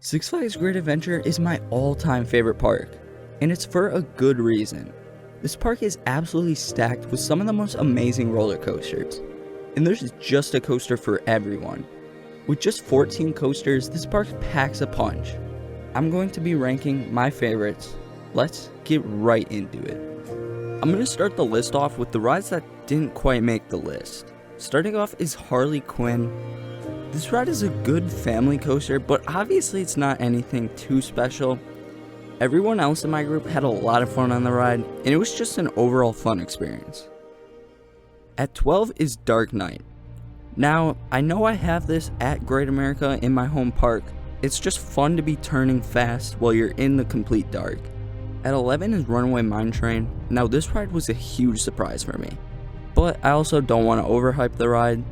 Six Flags Great Adventure is my all-time favorite park, and it's for a good reason. This park is absolutely stacked with some of the most amazing roller coasters, and there's just a coaster for everyone. With just 14 coasters, this park packs a punch. I'm going to be ranking my favorites. Let's get right into it. I'm going to start the list off with the rides that didn't quite make the list. Starting off is Harley Quinn. This ride is a good family coaster, but obviously it's not anything too special. Everyone else in my group had a lot of fun on the ride, and it was just an overall fun experience. At 12 is Dark Knight. Now, I know I have this at Great America in my home park. It's just fun to be turning fast while you're in the complete dark. At 11 is Runaway Mine Train. Now, this ride was a huge surprise for me, but I also don't want to overhype the ride.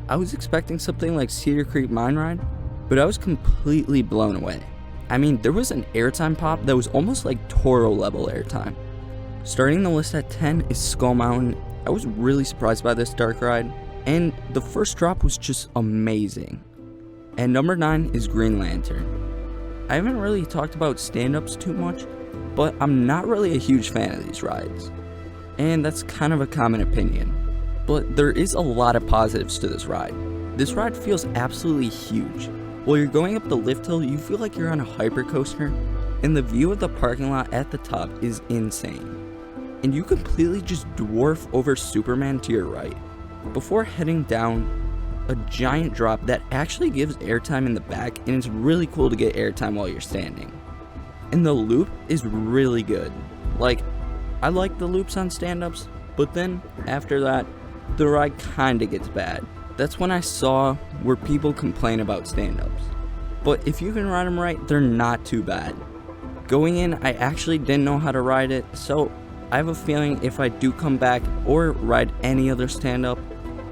I was expecting something like Cedar Creek Mine Ride, but I was completely blown away. I mean, there was an airtime pop that was almost like Toro level airtime. Starting the list at 10 is Skull Mountain. I was really surprised by this dark ride, and the first drop was just amazing. And number 9 is Green Lantern. I haven't really talked about stand-ups too much, but I'm not really a huge fan of these rides, and that's kind of a common opinion. But there is a lot of positives to this ride. This ride feels absolutely huge. While you're going up the lift hill, you feel like you're on a hypercoaster, and the view of the parking lot at the top is insane. And you completely just dwarf over Superman to your right, before heading down a giant drop that actually gives airtime in the back, and it's really cool to get airtime while you're standing. And the loop is really good. Like, I like the loops on stand-ups, but then after that, the ride kinda gets bad. That's when I saw where people complain about stand-ups. But if you can ride them right, they're not too bad. Going in, I actually didn't know how to ride it, so I have a feeling if I do come back or ride any other stand-up,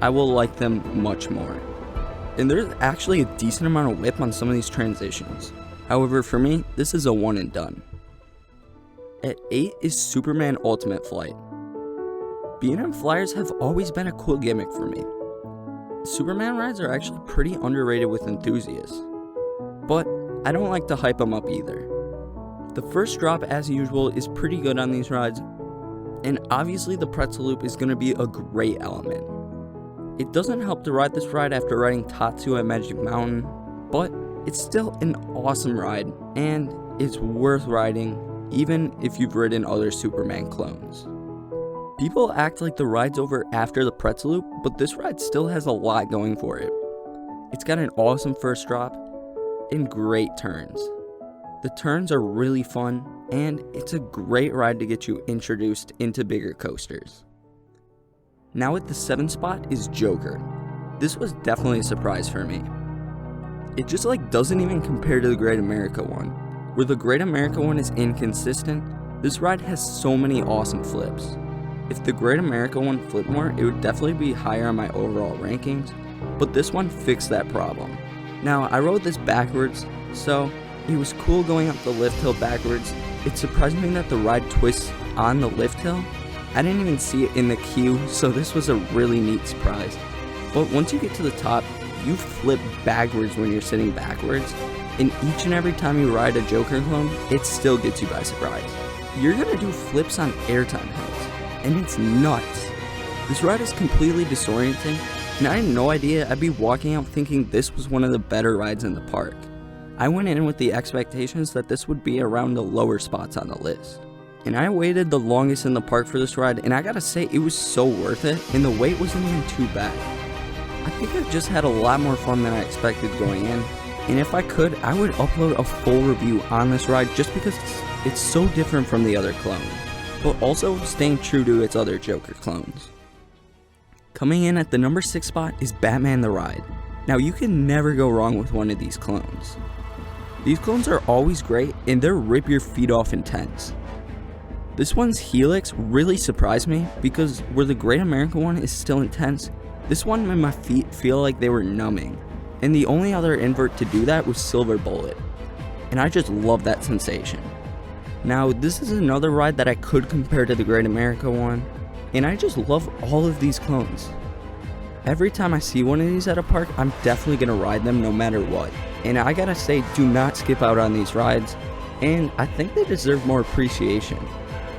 I will like them much more. And there's actually a decent amount of whip on some of these transitions. However, for me, this is a one and done. At 8 is Superman Ultimate Flight. B&M Flyers have always been a cool gimmick for me. Superman rides are actually pretty underrated with enthusiasts, but I don't like to hype them up either. The first drop, as usual, is pretty good on these rides, and obviously the pretzel loop is going to be a great element. It doesn't help to ride this ride after riding Tatsu at Magic Mountain, but it's still an awesome ride, and it's worth riding even if you've ridden other Superman clones. People act like the ride's over after the pretzel loop, but this ride still has a lot going for it. It's got an awesome first drop and great turns. The turns are really fun, and it's a great ride to get you introduced into bigger coasters. Now at the 7th spot is Joker. This was definitely a surprise for me. It just doesn't even compare to the Great America one. Where the Great America one is inconsistent, this ride has so many awesome flips. If the Great America one flipped more, it would definitely be higher on my overall rankings, but this one fixed that problem. Now, I rode this backwards, so it was cool going up the lift hill backwards. It surprised me that the ride twists on the lift hill. I didn't even see it in the queue, so this was a really neat surprise. But once you get to the top, you flip backwards when you're sitting backwards, and each and every time you ride a Joker clone, it still gets you by surprise. You're gonna do flips on airtime hills, and it's nuts. This ride is completely disorienting, and I had no idea I'd be walking out thinking this was one of the better rides in the park. I went in with the expectations that this would be around the lower spots on the list. And I waited the longest in the park for this ride, and I gotta say it was so worth it, and the wait wasn't even too bad. I think I just had a lot more fun than I expected going in, and if I could, I would upload a full review on this ride just because it's so different from the other clones, but also staying true to its other Joker clones. Coming in at the number 6 spot is Batman the Ride. Now you can never go wrong with one of these clones. These clones are always great, and they're rip your feet off intense. This one's Helix really surprised me because where the Great America one is still intense, this one made my feet feel like they were numbing, and the only other invert to do that was Silver Bullet, and I just love that sensation. Now, this is another ride that I could compare to the Great America one, and I just love all of these clones. Every time I see one of these at a park, I'm definitely gonna ride them no matter what. And I gotta say, do not skip out on these rides, and I think they deserve more appreciation.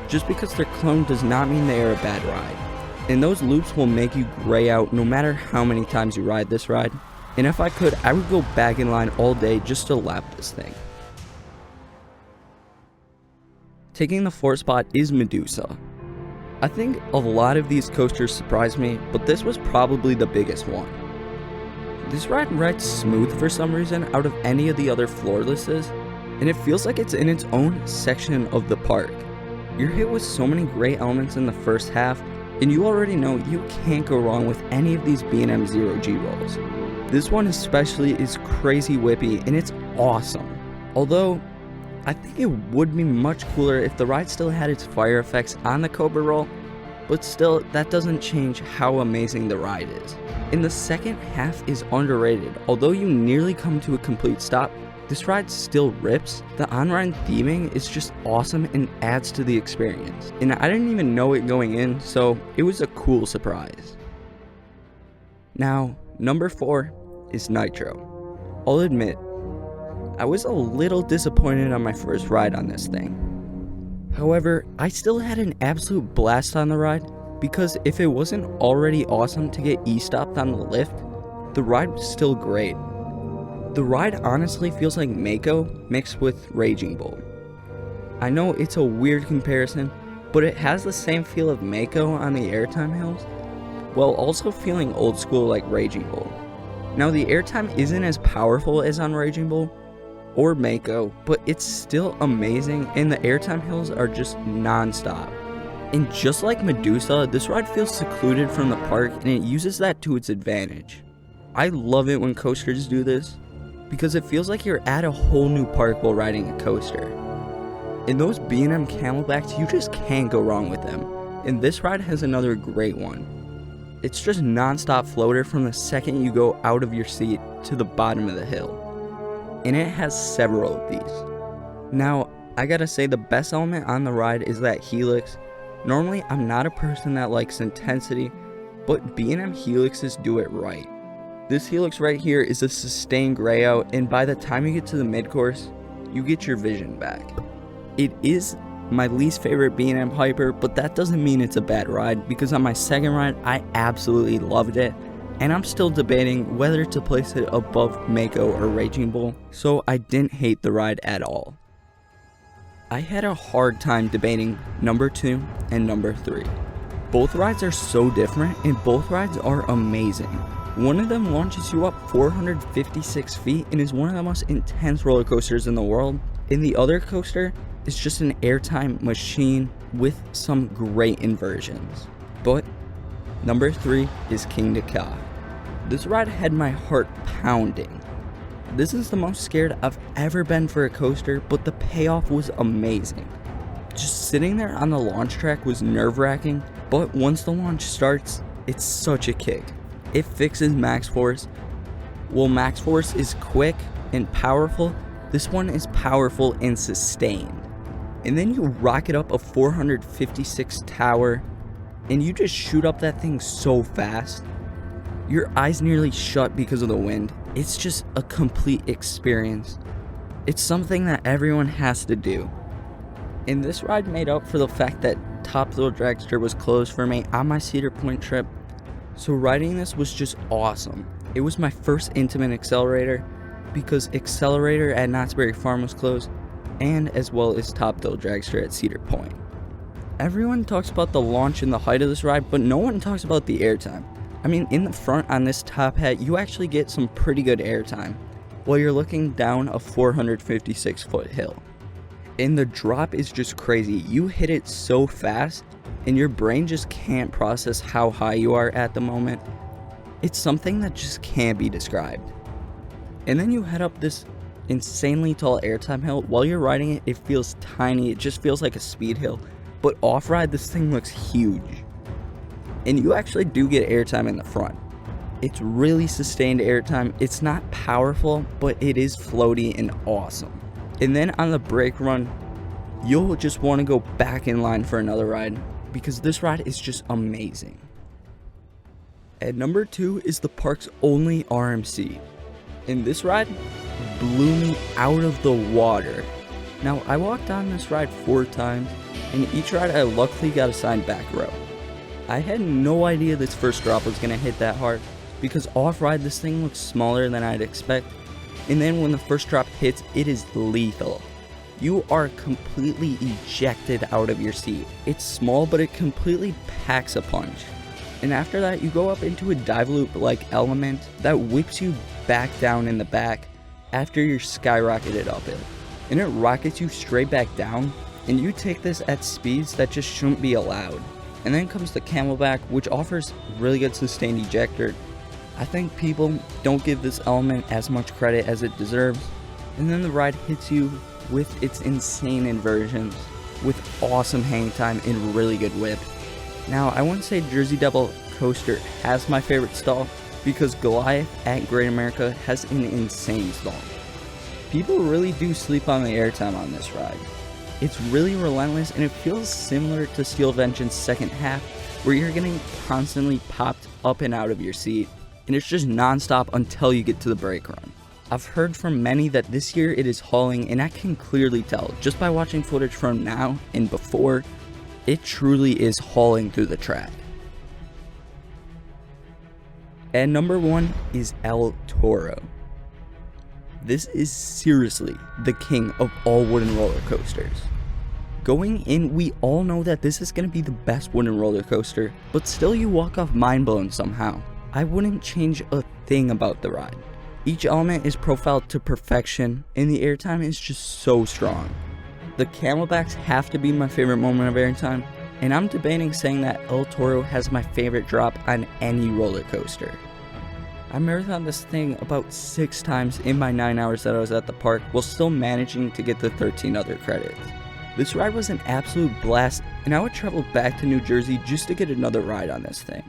Just because they're cloned does not mean they are a bad ride. And those loops will make you gray out no matter how many times you ride this ride. And if I could, I would go back in line all day just to lap this thing. Taking the 4th spot is Medusa. I think a lot of these coasters surprised me, but this was probably the biggest one. This ride rides smooth for some reason out of any of the other floorlesses, and it feels like it's in its own section of the park. You're hit with so many great elements in the first half, and you already know you can't go wrong with any of these B&M 0G rolls. This one especially is crazy whippy, and it's awesome. Although, I think it would be much cooler if the ride still had its fire effects on the Cobra roll, but still, that doesn't change how amazing the ride is. And the second half is underrated. Although you nearly come to a complete stop, this ride still rips. The on-ride theming is just awesome and adds to the experience. And I didn't even know it going in, so it was a cool surprise. Now, number 4 is Nitro. I'll admit, I was a little disappointed on my first ride on this thing. However, I still had an absolute blast on the ride, because if it wasn't already awesome to get e-stopped on the lift, the ride was still great. The ride honestly feels like Mako mixed with Raging Bull. I know it's a weird comparison, but it has the same feel of Mako on the airtime hills, while also feeling old school like Raging Bull. Now the airtime isn't as powerful as on Raging Bull or Mako, but it's still amazing, and the airtime hills are just non-stop. And just like Medusa, this ride feels secluded from the park, and it uses that to its advantage. I love it when coasters do this, because it feels like you're at a whole new park while riding a coaster. And those B&M Camelbacks, you just can't go wrong with them. And this ride has another great one. It's just non-stop floater from the second you go out of your seat to the bottom of the hill. And it has several of these. Now, I gotta say the best element on the ride is that helix. Normally, I'm not a person that likes intensity, but B&M helixes do it right. This helix right here is a sustained gray out, and by the time you get to the mid-course, you get your vision back. It is my least favorite B&M Hyper, but that doesn't mean it's a bad ride, because on my second ride, I absolutely loved it, and I'm still debating whether to place it above Mako or Raging Bull, so I didn't hate the ride at all. I had a hard time debating number 2 and number 3. Both rides are so different, and both rides are amazing. One of them launches you up 456 feet and is one of the most intense roller coasters in the world, and the other coaster is just an airtime machine with some great inversions. But number 3 is King Ka. This ride had my heart pounding. This is the most scared I've ever been for a coaster, but the payoff was amazing. Just sitting there on the launch track was nerve-wracking, but once the launch starts, it's such a kick. It fixes max force. While max force is quick and powerful, this one is powerful and sustained. And then you rocket up a 456 tower, and you just shoot up that thing so fast. Your eyes nearly shut because of the wind. It's just a complete experience. It's something that everyone has to do. And this ride made up for the fact that Top Thrill Dragster was closed for me on my Cedar Point trip. So riding this was just awesome. It was my first intimate accelerator, because Accelerator at Knott's Berry Farm was closed, and as well as Top Thrill Dragster at Cedar Point. Everyone talks about the launch and the height of this ride, but no one talks about the airtime. I mean, in the front on this top hat, you actually get some pretty good airtime, while you're looking down a 456 foot hill. And the drop is just crazy. You hit it so fast, and your brain just can't process how high you are at the moment. It's something that just can't be described. And then you head up this insanely tall airtime hill. While you're riding it, it feels tiny. It just feels like a speed hill. But off-ride, this thing looks huge. And you actually do get airtime in the front. It's really sustained airtime. It's not powerful, but it is floaty and awesome. And then on the brake run, you'll just want to go back in line for another ride, because this ride is just amazing. At number 2 is the park's only RMC, and this ride blew me out of the water. Now, I walked on this ride 4 times, and each ride I luckily got assigned back row. I had no idea this first drop was going to hit that hard, because off-ride this thing looks smaller than I'd expect, and then when the first drop hits, it is lethal. You are completely ejected out of your seat. It's small, but it completely packs a punch. And after that, you go up into a dive loop-like element that whips you back down in the back after you're skyrocketed up it. And it rockets you straight back down, and you take this at speeds that just shouldn't be allowed. And then comes the camelback, which offers really good sustained ejector. I think people don't give this element as much credit as it deserves. And then the ride hits you with its insane inversions, with awesome hang time and really good whip. Now, I wouldn't say Jersey Devil Coaster has my favorite stall, because Goliath at Great America has an insane stall. People really do sleep on the airtime on this ride. It's really relentless, and it feels similar to Steel Vengeance second half, where you're getting constantly popped up and out of your seat, and it's just non-stop until you get to the brake run. I've heard from many that this year it is hauling, and I can clearly tell just by watching footage from now and before. It truly is hauling through the track. And number 1 is El Toro. This is seriously the king of all wooden roller coasters. Going in, we all know that this is going to be the best wooden roller coaster, but still you walk off mind blown somehow. I wouldn't change a thing about the ride. Each element is profiled to perfection, and the airtime is just so strong. The camelbacks have to be my favorite moment of airtime, and I'm debating saying that El Toro has my favorite drop on any roller coaster. I marathoned this thing about 6 times in my 9 hours that I was at the park, while still managing to get the 13 other credits. This ride was an absolute blast, and I would travel back to New Jersey just to get another ride on this thing.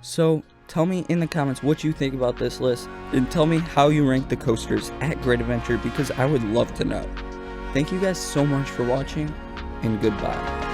So, tell me in the comments what you think about this list, and tell me how you rank the coasters at Great Adventure, because I would love to know. Thank you guys so much for watching, and goodbye.